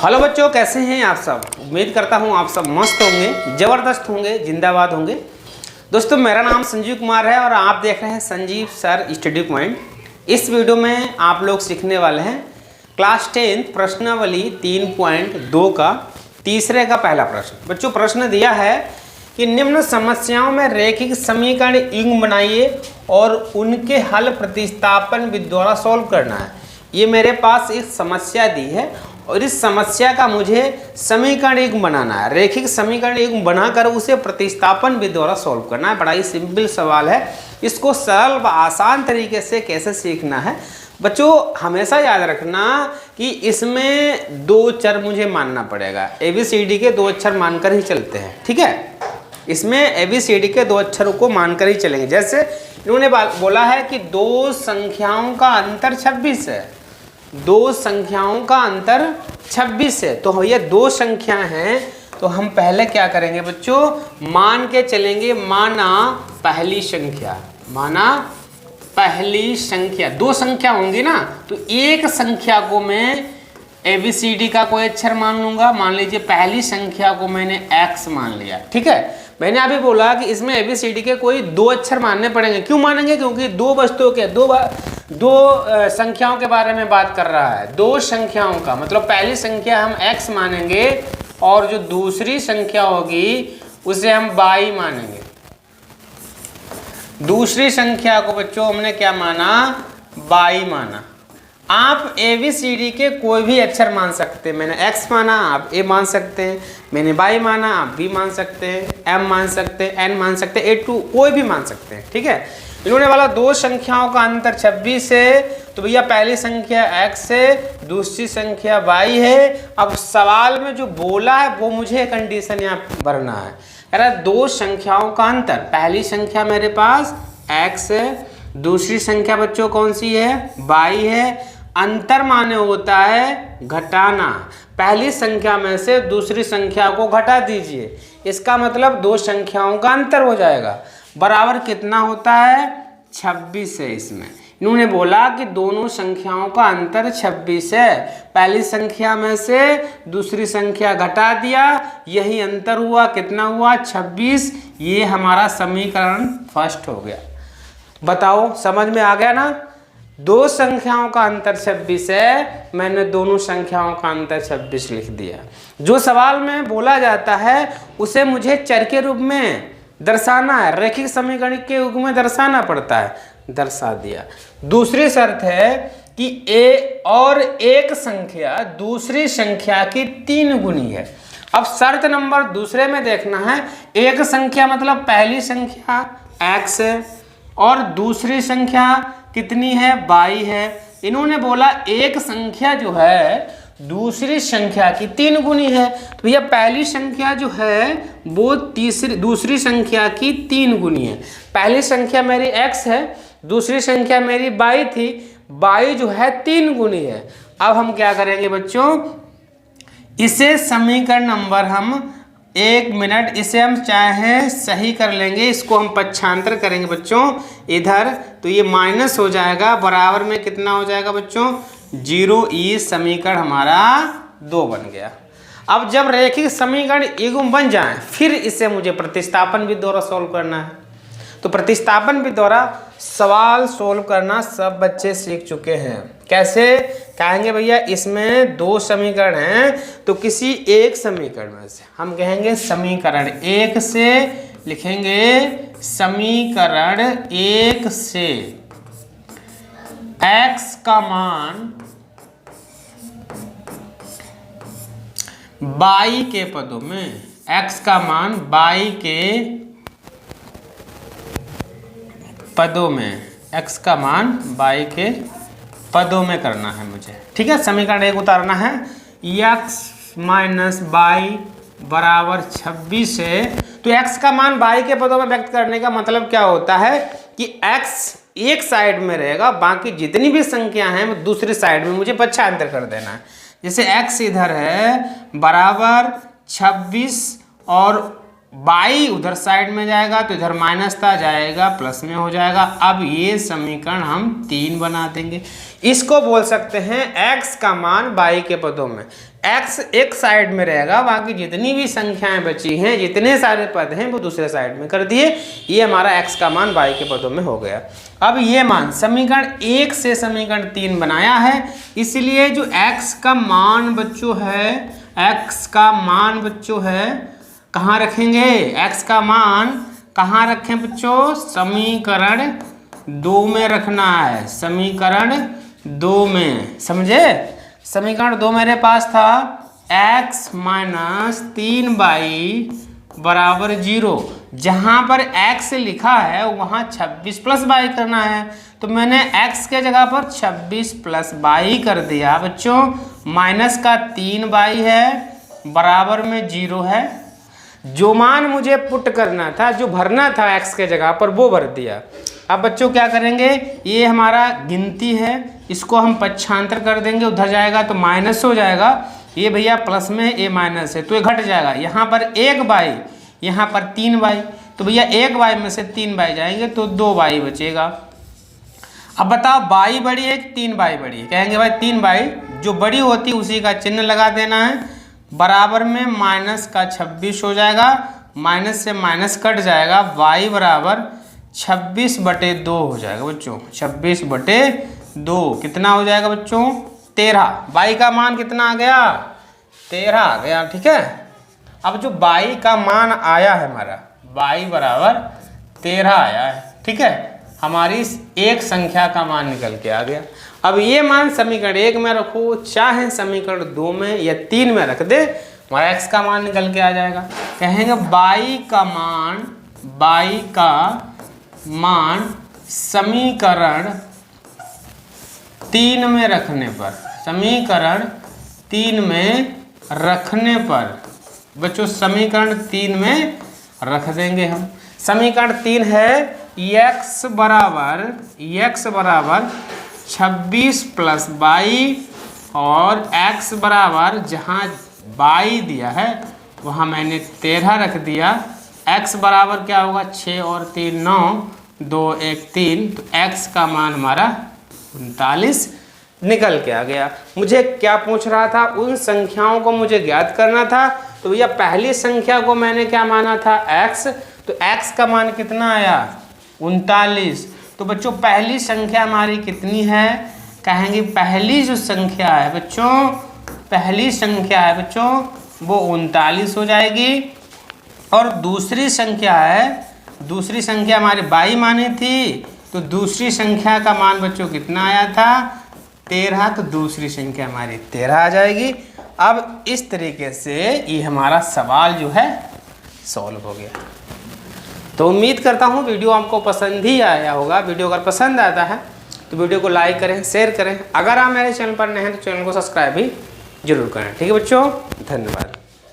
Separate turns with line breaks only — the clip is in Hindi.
हेलो बच्चों, कैसे हैं आप सब। उम्मीद करता हूं आप सब मस्त होंगे, ज़बरदस्त होंगे, जिंदाबाद होंगे। दोस्तों, मेरा नाम संजीव कुमार है और आप देख रहे हैं संजीव सर स्टडी पॉइंट। इस वीडियो में आप लोग सीखने वाले हैं क्लास 10 प्रश्नावली 3.2 का तीसरे का पहला प्रश्न। बच्चों, प्रश्न दिया है कि निम्न समस्याओं में रैखिक समीकरण युग्म बनाइए और उनके हल प्रतिस्थापन विधि द्वारा सॉल्व करना है। ये मेरे पास एक समस्या दी है और इस समस्या का मुझे समीकरण युग्म बनाना है। रैखिक समीकरण युग्म बनाकर उसे प्रतिस्थापन विधि द्वारा सॉल्व करना है। बड़ा ही सिंपल सवाल है। इसको सरल व आसान तरीके से कैसे सीखना है बच्चों, हमेशा याद रखना कि इसमें दो चर मुझे मानना पड़ेगा। ABCD के दो अक्षर मानकर ही चलते हैं, ठीक है। इसमें ABCD के दो अक्षरों को मानकर ही चलेंगे। जैसे इन्होंने बोला है कि दो संख्याओं का अंतर 26 है। दो संख्याओं का अंतर 26 है। तो ये दो संख्या हैं, तो हम पहले क्या करेंगे बच्चों, मान के चलेंगे। माना पहली संख्या, माना पहली संख्या। दो संख्या होंगी ना, तो एक संख्या को मैं ABCD का कोई अक्षर मान लूंगा। मान लीजिए पहली संख्या को मैंने X मान लिया, ठीक है। मैंने अभी बोला कि इसमें ABCD के कोई दो अक्षर मानने पड़ेंगे। क्यों मानेंगे? क्योंकि दो वस्तुओं के दो संख्याओं के बारे में बात कर रहा है। दो संख्याओं का मतलब पहली संख्या हम X मानेंगे और जो दूसरी संख्या होगी उसे हम Y मानेंगे। दूसरी संख्या को बच्चों हमने क्या माना? Y माना। आप ABCD के कोई भी अक्षर मान सकते हैं। मैंने X माना, आप A मान सकते हैं। मैंने Y माना, आप B मान सकते हैं, M मान सकते हैं, N मान सकते हैं, A2 कोई भी मान सकते हैं, ठीक है। इन्होंने वाला दो संख्याओं का अंतर 26 है, तो भैया पहली संख्या X है, दूसरी संख्या Y है। अब सवाल में जो बोला है वो मुझे कंडीशन यहाँ भरना है। कह रहा है दो संख्याओं का अंतर। पहली संख्या मेरे पास X है, दूसरी संख्या बच्चों कौन सी है? Y है। अंतर माने होता है घटाना। पहली संख्या में से दूसरी संख्या को घटा दीजिए, इसका मतलब दो संख्याओं का अंतर हो जाएगा। बराबर कितना होता है? 26 है। इसमें इन्होंने बोला कि दोनों संख्याओं का अंतर 26 है। पहली संख्या में से दूसरी संख्या घटा दिया, यही अंतर हुआ। कितना हुआ? 26। ये हमारा समीकरण फर्स्ट हो गया। बताओ, समझ में आ गया ना। दो संख्याओं का अंतर 26 है, मैंने दोनों संख्याओं का अंतर 26 लिख दिया। जो सवाल में बोला जाता है उसे मुझे चर के रूप में दर्शाना है। रैखिक समीकरण के रूप में दर्शाना पड़ता है, दर्शा दिया। दूसरी शर्त है कि A और एक संख्या दूसरी संख्या की 3 गुनी है। अब शर्त नंबर दूसरे में देखना है, एक संख्या मतलब पहली संख्या X है और दूसरी संख्या कितनी है? Y है। इन्होंने बोला एक संख्या जो है दूसरी संख्या की 3 गुनी है, तो भैया पहली संख्या जो है वो दूसरी संख्या की 3 गुनी है। पहली संख्या मेरी X है, दूसरी संख्या मेरी Y थी। Y जो है 3 गुनी है। अब हम क्या करेंगे बच्चों, इसे समीकरण नंबर हम 1 मिनट इसे हम चाहे सही कर लेंगे, इसको हम पक्षांतर करेंगे बच्चों इधर, तो ये माइनस हो जाएगा। बराबर में कितना हो जाएगा बच्चों? 0। ये समीकरण हमारा 2 बन गया। अब जब रैखिक समीकरण युग्म बन जाए फिर इसे मुझे प्रतिस्थापन विधि द्वारा सॉल्व करना है। तो प्रतिस्थापन विधि द्वारा सवाल सोल्व करना सब बच्चे सीख चुके हैं। कैसे कहेंगे भैया? इसमें दो समीकरण हैं, तो किसी एक समीकरण में से हम कहेंगे समीकरण 1 से लिखेंगे। समीकरण 1 से X का मान Y के पदों में, X का मान Y के पदों में, X का मान Y के पदों में करना है मुझे, ठीक है। समीकरण 1 उतारना है। X माइनस Y बराबर 26 है। तो X का मान Y के पदों में व्यक्त करने का मतलब क्या होता है कि X एक साइड में रहेगा, बाकी जितनी भी संख्या हैं वो दूसरी साइड में मुझे पक्षांतर कर देना है। जैसे X इधर है बराबर 26 और Y उधर साइड में जाएगा, तो इधर माइनस था जाएगा प्लस में हो जाएगा। अब ये समीकरण हम 3 बना देंगे। इसको बोल सकते हैं X का मान Y के पदों में। x एक साइड में रहेगा, बाकी जितनी भी संख्याएं बची हैं, जितने सारे पद हैं वो दूसरे साइड में कर दिए। ये हमारा x का मान y के पदों में हो गया। अब ये मान समीकरण 1 से समीकरण 3 बनाया है, इसलिए जो x का मान बच्चों है, x का मान बच्चों है कहाँ रखेंगे, x का मान कहाँ रखें बच्चों, समीकरण 2 में रखना है, समीकरण 2 में, समझे। समीकरण 2 मेरे पास था x माइनस 3y बराबर 0। जहाँ पर x लिखा है वहाँ 26 प्लस y करना है, तो मैंने x के जगह पर 26 प्लस y कर दिया बच्चों। माइनस का 3y है बराबर में 0 है। जो मान मुझे पुट करना था, जो भरना था x के जगह पर, वो भर दिया। अब बच्चों क्या करेंगे, ये हमारा गिनती है, इसको हम पक्षांतर कर देंगे, उधर जाएगा तो माइनस हो जाएगा। ये भैया प्लस में, ये माइनस है तो ये घट जाएगा। यहाँ पर 1y, यहाँ पर 3y, तो भैया 1y में से 3y जाएंगे तो 2y बचेगा। अब बताओ y बड़ी है कि 3y बड़ी है, कहेंगे भाई 3y, जो बड़ी होती उसी का चिन्ह लगा देना है। बराबर में माइनस का 26 हो जाएगा, माइनस से माइनस कट जाएगा, y बराबर 26/2 हो जाएगा बच्चों। 26/2 कितना हो जाएगा बच्चों, 13। y का मान कितना आ गया, 13 आ गया, ठीक है। अब जो y का मान आया है हमारा, y बराबर 13 आया है, ठीक है। हमारी एक संख्या का मान निकल के आ गया। अब ये मान समीकरण 1 में रखो, चाहे समीकरण 2 में या 3 में रख दे, हमारा x का मान निकल के आ जाएगा। कहेंगे y का मान समीकरण 3 में रखने पर, समीकरण 3 में रखने पर बच्चों, समीकरण 3 में रख देंगे हम। समीकरण 3 है x बराबर 26 प्लस y, और x बराबर जहाँ y दिया है वहाँ मैंने 13 रख दिया। x बराबर क्या होगा, 6 और 3 9, 2 1 3, तो x का मान हमारा 39 निकल के आ गया। मुझे क्या पूछ रहा था, उन संख्याओं को मुझे ज्ञात करना था। तो भैया पहली संख्या को मैंने क्या माना था, x, तो x का मान कितना आया, 39। तो बच्चों पहली संख्या हमारी कितनी है, कहेंगे पहली जो संख्या है बच्चों, पहली संख्या है बच्चों वो 39 हो जाएगी। और दूसरी संख्या है, दूसरी संख्या हमारी y मानी थी, तो दूसरी संख्या का मान बच्चों कितना आया था, 13, तो दूसरी संख्या हमारी 13 आ जाएगी। अब इस तरीके से ये हमारा सवाल जो है सॉल्व हो गया। तो उम्मीद करता हूँ वीडियो आपको पसंद ही आया होगा। वीडियो अगर पसंद आता है तो वीडियो को लाइक करें, शेयर करें। अगर आप मेरे चैनल पर नए हैं तो चैनल को सब्सक्राइब भी जरूर करें, ठीक है बच्चों, धन्यवाद।